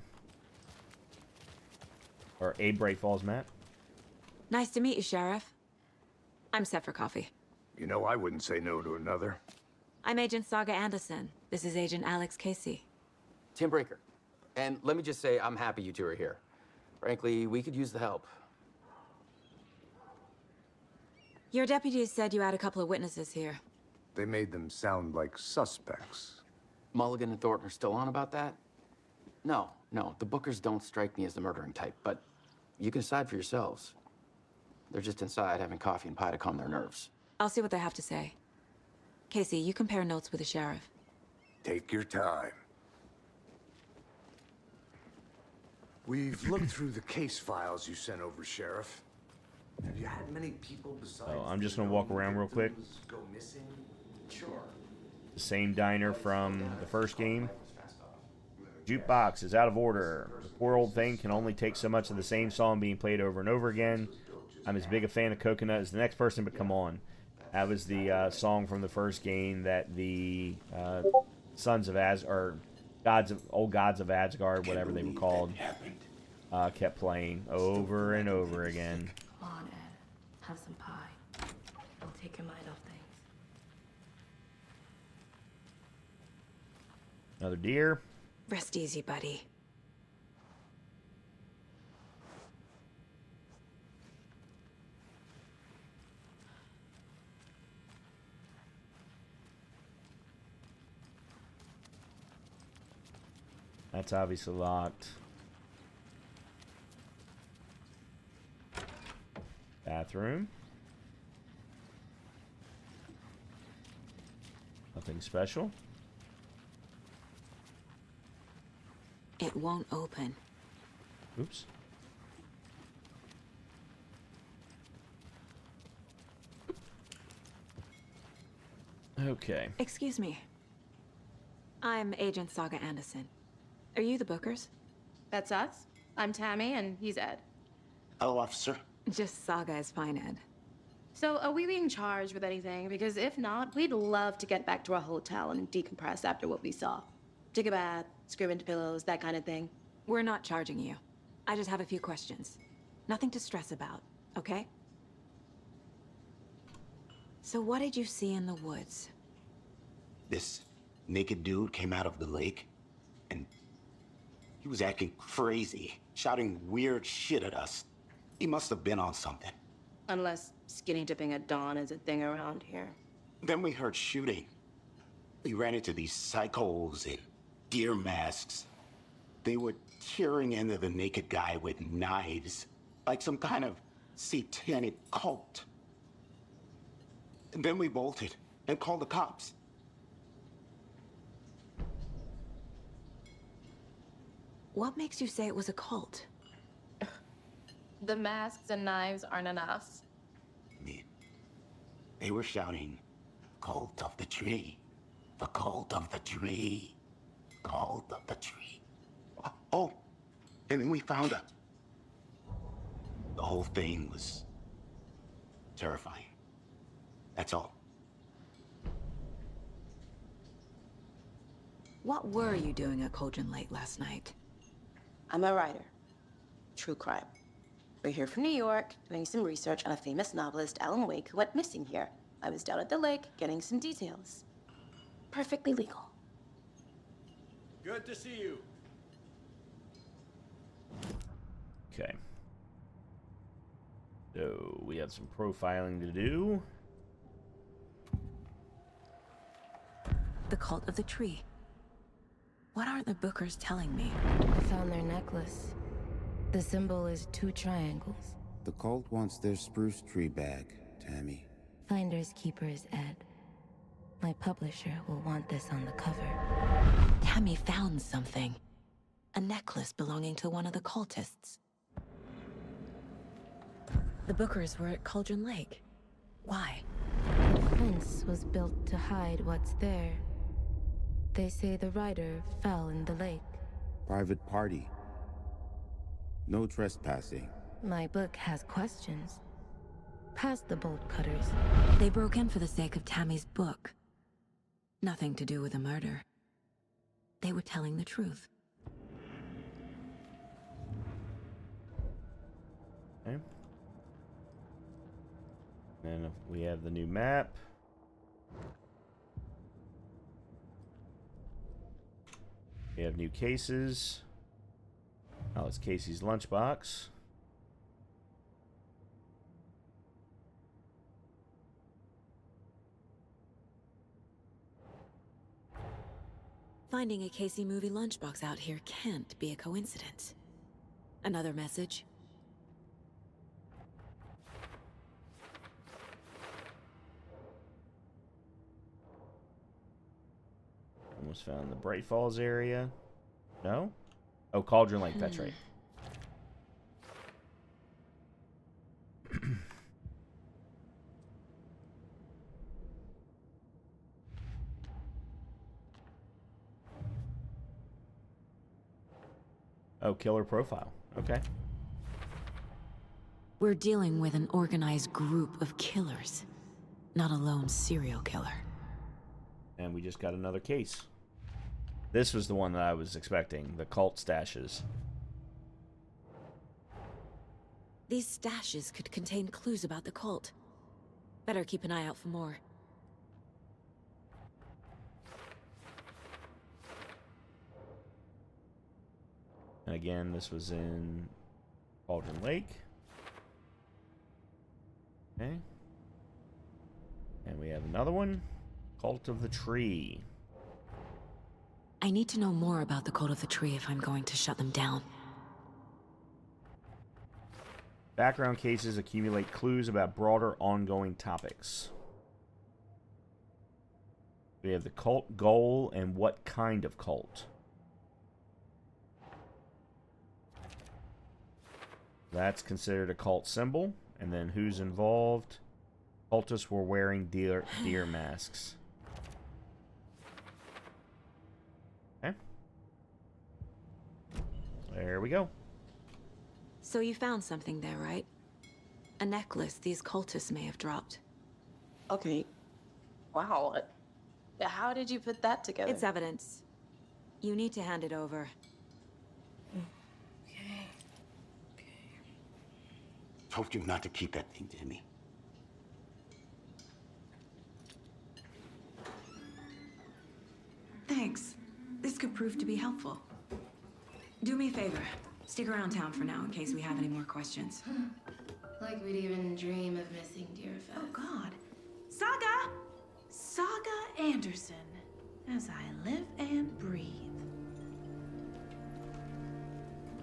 Or a Bright Falls map. Nice to meet you, Sheriff. I'm set for coffee. You know, I wouldn't say no to another. I'm Agent Saga Anderson. This is Agent Alex Casey. Tim Breaker. And let me just say, I'm happy you two are here. Frankly, we could use the help. Your deputies said you had a couple of witnesses here. They made them sound like suspects. Mulligan and Thornton are still on about that? No, the Bookers don't strike me as the murdering type, but you can decide for yourselves. They're just inside having coffee and pie to calm their nerves. I'll see what they have to say. Casey, you compare notes with the sheriff. Take your time. We've looked through the case files you sent over, Sheriff. Have you had many people besides... Oh, I'm just gonna walk around real quick. Go missing? Sure. The same diner from the first game. Jukebox is out of order. The poor old thing can only take so much of the same song being played over and over again. I'm as big a fan of Coconut as the next person, but come on. That was the song from the first game that the Sons of or old gods of Asgard, whatever they were called, kept playing over and over again. Come on, Ed. Have some pie. It'll take your mind off things. Another deer. Rest easy, buddy. That's obviously locked. Bathroom. Nothing special. It won't open. Oops. Okay. Excuse me. I'm Agent Saga Anderson. Are you the Bookers? That's us. I'm Tammy, and he's Ed. Hello, officer. Just Saga is fine, Ed. So, are we being charged with anything? Because if not, we'd love to get back to our hotel and decompress after what we saw. Take a bath, scream into pillows, that kind of thing. We're not charging you. I just have a few questions. Nothing to stress about, okay? So what did you see in the woods? This naked dude came out of the lake, and he was acting crazy, shouting weird shit at us. He must have been on something. Unless skinny dipping at dawn is a thing around here. Then we heard shooting. We ran into these psychos in deer masks. They were tearing into the naked guy with knives, like some kind of satanic cult. And then we bolted and called the cops. What makes you say it was a cult? The masks and knives aren't enough. I mean, they were shouting, "Cult of the tree, the cult of the tree, cult of the tree." Oh, and then we found her. The whole thing was terrifying. That's all. What were you doing at Cauldron Lake last night? I'm a writer. True crime. We're here from New York, doing some research on a famous novelist, Alan Wake, who went missing here. I was down at the lake, getting some details. Perfectly legal. Good to see you. Okay. So we have some profiling to do. The cult of the tree. What aren't the Bookers telling me? I found their necklace. The symbol is 2 triangles. The cult wants their spruce tree back, Tammy. Finders keepers, Ed. My publisher will want this on the cover. Tammy found something. A necklace belonging to one of the cultists. The Bookers were at Cauldron Lake. Why? The fence was built to hide what's there. They say the rider fell in the lake. Private party. No trespassing. My book has questions. Past the bolt cutters. They broke in for the sake of Tammy's book. Nothing to do with a murder. They were telling the truth. Okay. And we have the new map. We have new cases. Oh, it's Casey's lunchbox. Finding a Casey movie lunchbox out here can't be a coincidence. Another message. Almost found the Bright Falls area. No? Oh, Cauldron Lake, that's right. Oh, killer profile. Okay. We're dealing with an organized group of killers, not a lone serial killer. And we just got another case. This was the one that I was expecting, the cult stashes. These stashes could contain clues about the cult. Better keep an eye out for more. And again, this was in Cauldron Lake. Okay. And we have another one. Cult of the Tree. I need to know more about the Cult of the Tree if I'm going to shut them down. Background cases accumulate clues about broader ongoing topics. We have the cult goal and what kind of cult. That's considered a cult symbol. And then who's involved? Cultists were wearing deer masks. Okay. There we go. So you found something there, right? A necklace these cultists may have dropped. Okay. Wow. How did you put that together? It's evidence. You need to hand it over. Told you not to keep that thing to me. Thanks. This could prove to be helpful. Do me a favor. Stick around town for now in case we have any more questions. Like we'd even dream of missing Deerfest. Oh, God. Saga! Saga Anderson. As I live and breathe.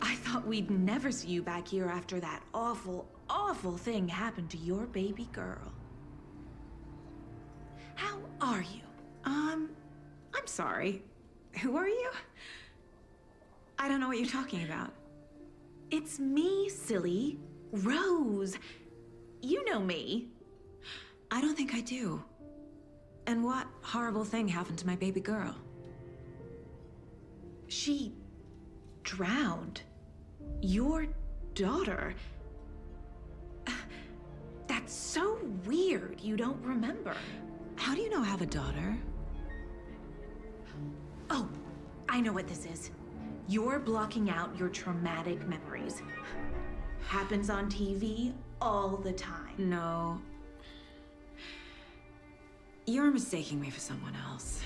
I thought we'd never see you back here after that awful, awful thing happened to your baby girl. How are you? I'm sorry. Who are you? I don't know what you're talking about. It's me, silly. Rose. You know me. I don't think I do. And what horrible thing happened to my baby girl? She drowned. Your daughter. That's so weird you don't remember. How do you know I have a daughter? Oh, I know what this is. You're blocking out your traumatic memories. Happens on TV all the time. No. You're mistaking me for someone else.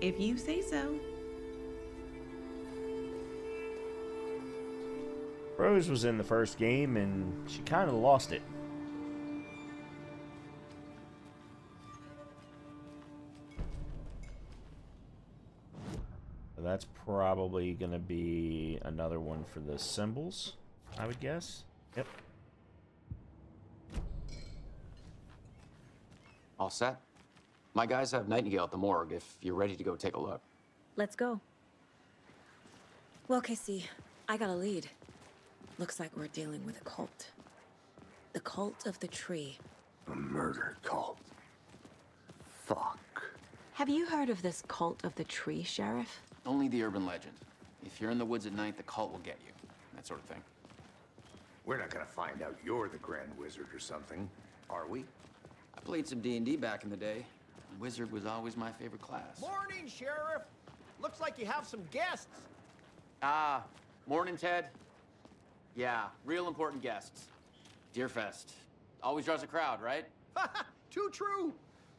If you say so. Rose was in the first game and she kind of lost it. So that's probably going to be another one for the symbols, I would guess. Yep. All set? My guys have Nightingale at the morgue if you're ready to go take a look. Let's go. Well, Casey, I got a lead. Looks like we're dealing with a cult. The Cult of the Tree. A murder cult. Fuck. Have you heard of this Cult of the Tree, Sheriff? Only the urban legend. If you're in the woods at night, the cult will get you. That sort of thing. We're not gonna find out you're the Grand Wizard or something, are we? I played some D&D back in the day. Wizard was always my favorite class. Morning, Sheriff. Looks like you have some guests. Ah, morning, Ted. Yeah, real important guests. Deerfest. Always draws a crowd, right? Too true.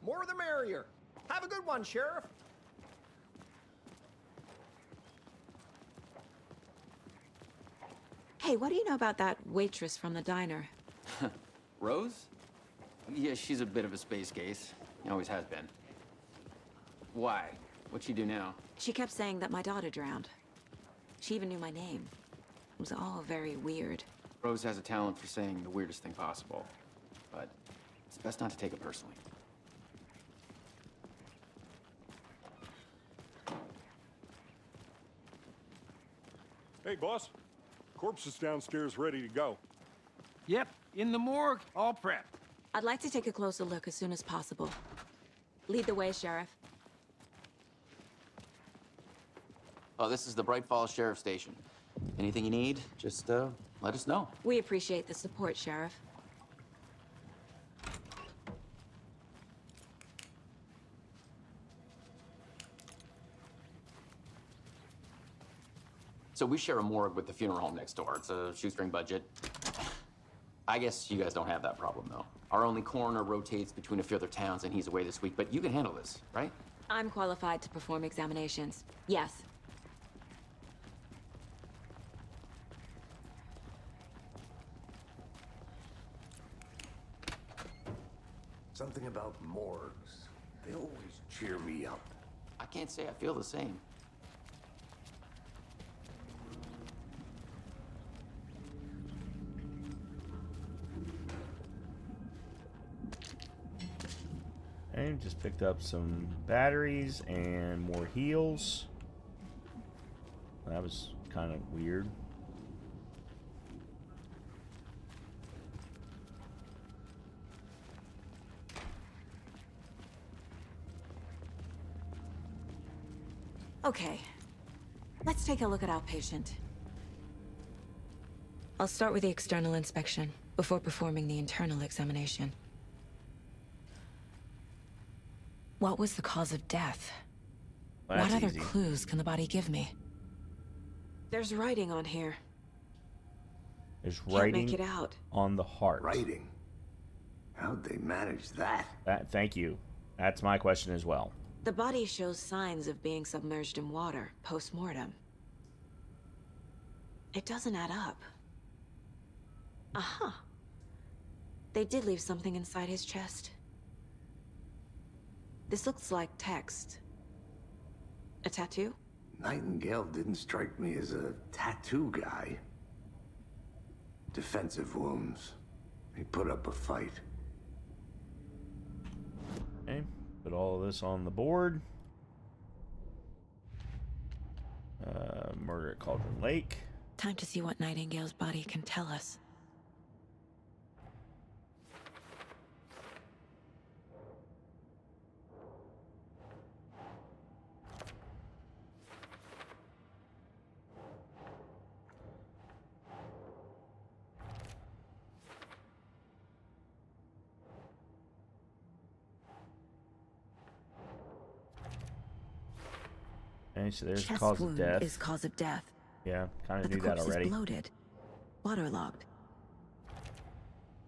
More the merrier. Have a good one, Sheriff. Hey, what do you know about that waitress from the diner? Rose? Yeah, she's a bit of a space case. Always has been. Why? What'd she do now? She kept saying that my daughter drowned. She even knew my name. It was all very weird. Rose has a talent for saying the weirdest thing possible. But it's best not to take it personally. Hey, boss. Corpse is downstairs ready to go. Yep, in the morgue, all prepped. I'd like to take a closer look as soon as possible. Lead the way, Sheriff. Oh, this is the Bright Falls Sheriff Station. Anything you need, just let us know. We appreciate the support, Sheriff. So we share a morgue with the funeral home next door. It's a shoestring budget. I guess you guys don't have that problem, though. Our only coroner rotates between a few other towns, and he's away this week, but you can handle this, right? I'm qualified to perform examinations. Yes. Something about morgues. They always cheer me up. I can't say I feel the same. And just picked up some batteries and more heals. That was kind of weird. Okay. Let's take a look at our patient. I'll start with the external inspection before performing the internal examination. What was the cause of death? Well, what other easy. clues can the body give me? There's writing on here. There's Can't writing make it out. on the heart. Writing? How'd they manage that? Thank you. That's my question as well. The body shows signs of being submerged in water post-mortem. It doesn't add up. Aha. They did leave something inside his chest. This looks like text. A tattoo? Nightingale didn't strike me as a tattoo guy. Defensive wounds. He put up a fight. Okay, put all of this on the board. Murder at Cauldron Lake. Time to see what Nightingale's body can tell us. Okay, so there's the Chest cause of wound death. is cause of death. Yeah, kind of But the knew that corpse already. is bloated, waterlogged.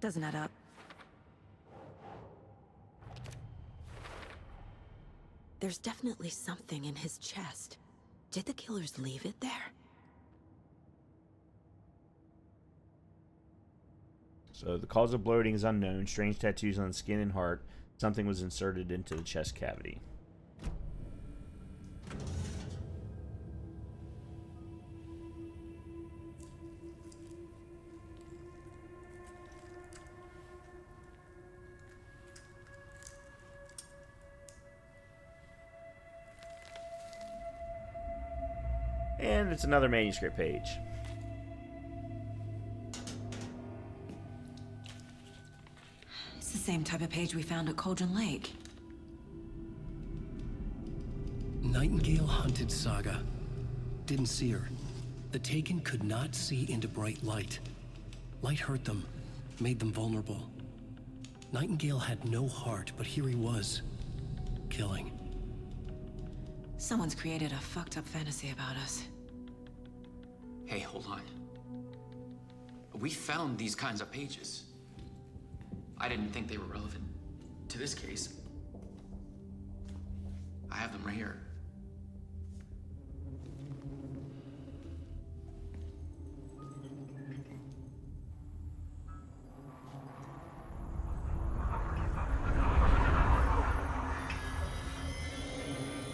Doesn't add up. There's definitely something in his chest. Did the killers leave it there? So the cause of bloating is unknown. Strange tattoos on the skin and heart. Something was inserted into the chest cavity. And it's another manuscript page. It's the same type of page we found at Cauldron Lake. Nightingale hunted Saga. Didn't see her. The Taken could not see into bright light. Light hurt them, made them vulnerable. Nightingale had no heart, but here he was, killing. Someone's created a fucked up fantasy about us. Hey, hold on. We found these kinds of pages. I didn't think they were relevant to this case. I have them right here.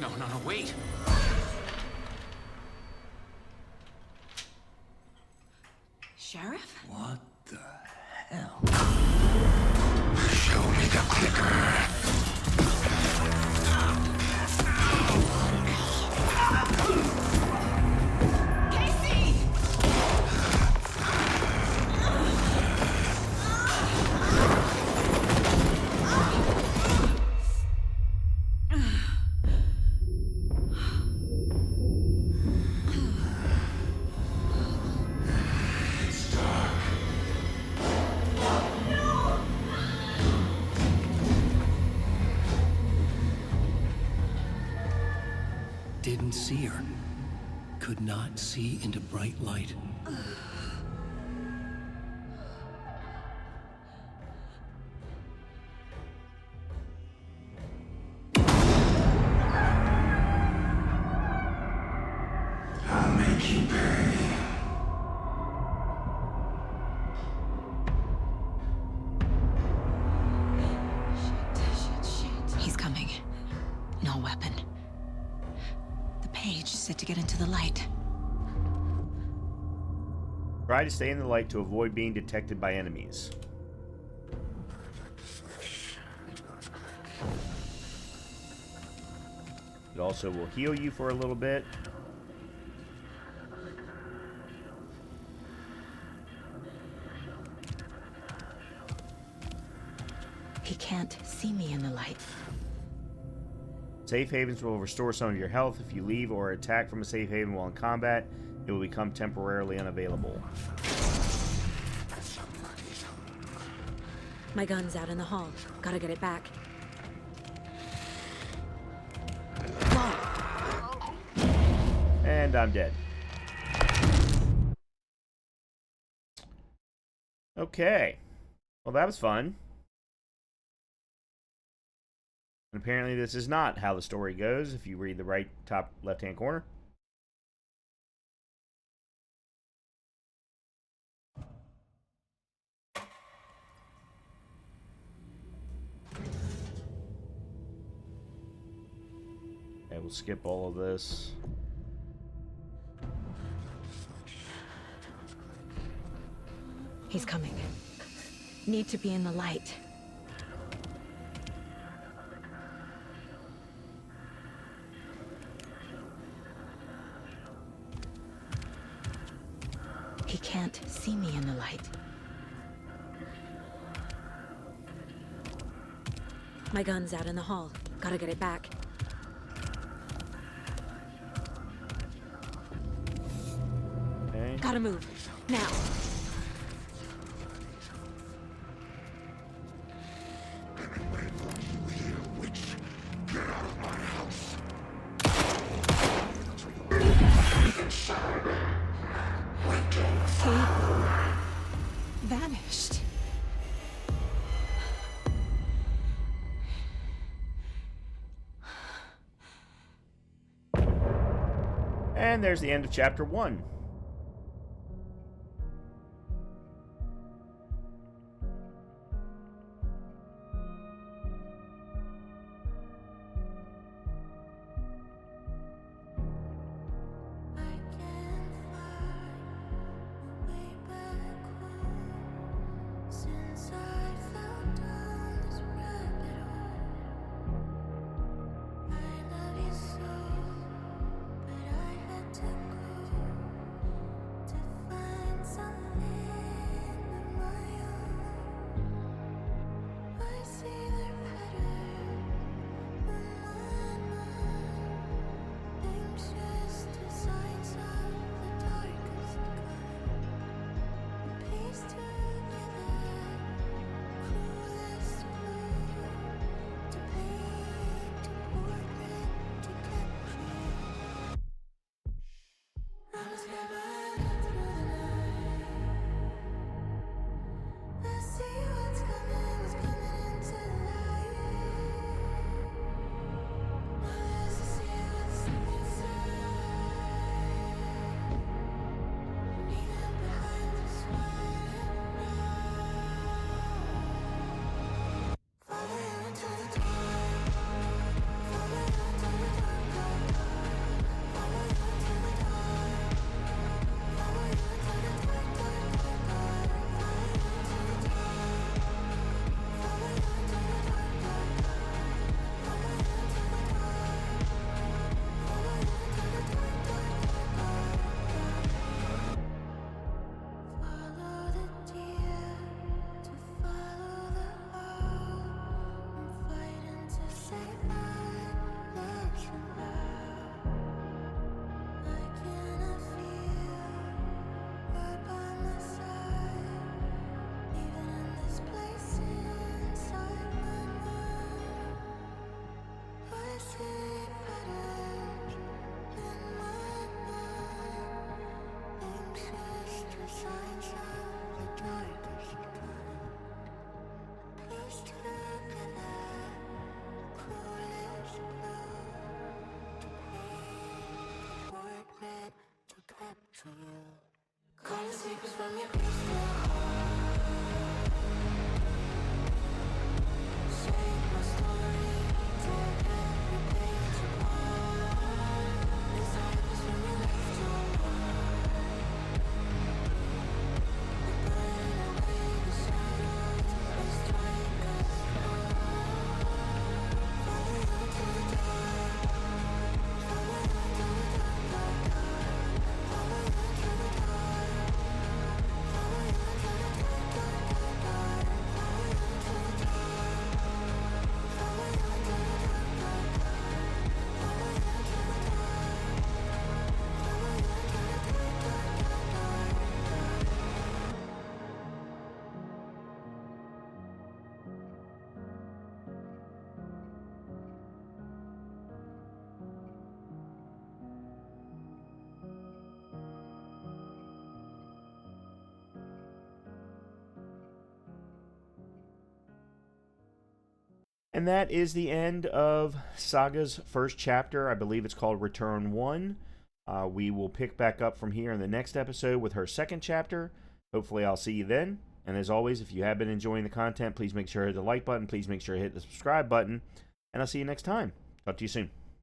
No, wait! Sheriff? What the hell? Show me the clicker. Stop. didn't see her. Could not see into bright light. I'll make you pay. He's coming. No weapon. The page said to get into the light. Try to stay in the light to avoid being detected by enemies. It also will heal you for a little bit. He can't see me in the light. Safe havens will restore some of your health. If you leave or attack from a safe haven while in combat, it will become temporarily unavailable. My gun's out in the hall. Gotta get it back. And I'm dead. Okay. Well, that was fun. And apparently this is not how the story goes if you read the right top left-hand corner. Okay, we'll skip all of this. He's coming. Need to be in the light. He can't see me in the light. My gun's out in the hall. Gotta get it back. Okay. Gotta move. Now. He vanished. And there's the end of chapter 1. And that is the end of Saga's first chapter. I believe it's called Return 1. We will pick back up from here in the next episode with her second chapter. Hopefully I'll see you then. And as always, if you have been enjoying the content, please make sure to hit the like button. Please make sure to hit the subscribe button. And I'll see you next time. Talk to you soon.